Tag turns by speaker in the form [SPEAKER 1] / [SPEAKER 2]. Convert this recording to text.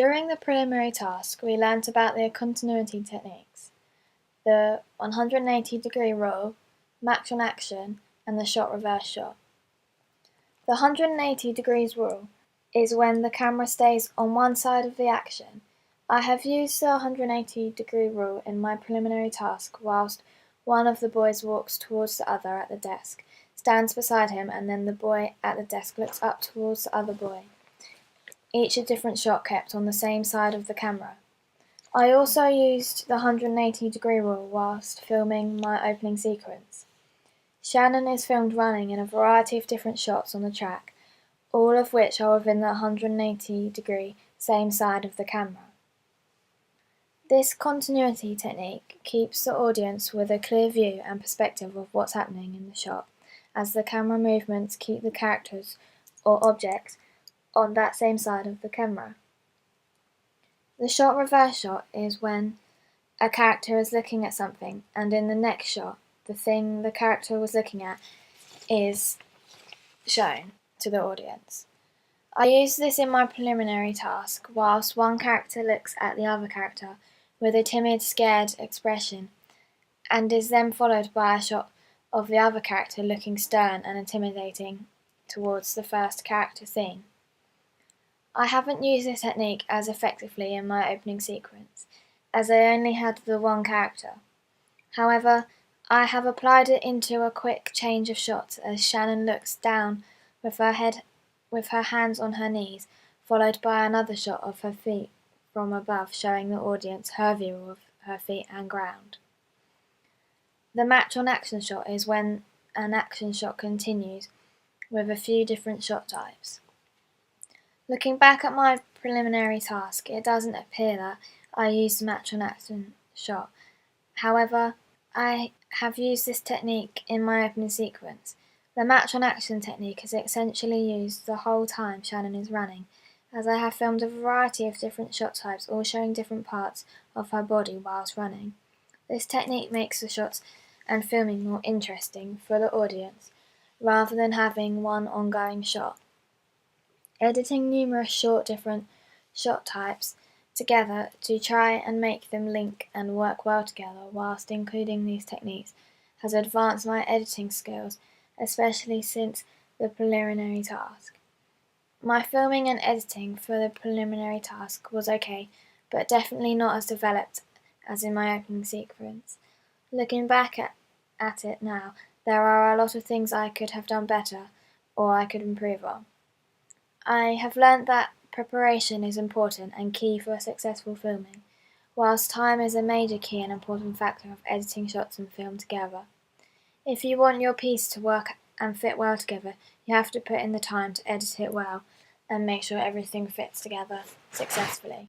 [SPEAKER 1] During the preliminary task, we learnt about the continuity techniques, the 180-degree rule, match on action, and the shot reverse shot. The 180 degrees rule is when the camera stays on one side of the action. I have used the 180-degree rule in my preliminary task whilst one of the boys walks towards the other at the desk, stands beside him, and then the boy at the desk looks up towards the other boy. Each a different shot kept on the same side of the camera. I also used the 180-degree rule whilst filming my opening sequence. Shannon is filmed running in a variety of different shots on the track, all of which are within the 180-degree same side of the camera. This continuity technique keeps the audience with a clear view and perspective of what's happening in the shot, as the camera movements keep the characters or objects on that same side of the camera. The shot reverse shot is when a character is looking at something, and in the next shot, the thing the character was looking at is shown to the audience. I used this in my preliminary task whilst one character looks at the other character with a timid, scared expression, and is then followed by a shot of the other character looking stern and intimidating towards the first character seen. I haven't used this technique as effectively in my opening sequence, as I only had the one character. However, I have applied it into a quick change of shots as Shannon looks down with her hands on her knees, followed by another shot of her feet from above, showing the audience her view of her feet and ground. The match on action shot is when an action shot continues with a few different shot types. Looking back at my preliminary task, it doesn't appear that I used the match on action shot. However, I have used this technique in my opening sequence. The match on action technique is essentially used the whole time Shannon is running, as I have filmed a variety of different shot types, all showing different parts of her body whilst running. This technique makes the shots and filming more interesting for the audience, rather than having one ongoing shot. Editing numerous different shot types together to try and make them link and work well together whilst including these techniques has advanced my editing skills, especially since the preliminary task. My filming and editing for the preliminary task was okay, but definitely not as developed as in my opening sequence. Looking back at it now, there are a lot of things I could have done better or I could improve on. I have learnt that preparation is important and key for successful filming, whilst time is a major key and important factor of editing shots and film together. If you want your piece to work and fit well together, you have to put in the time to edit it well and make sure everything fits together successfully.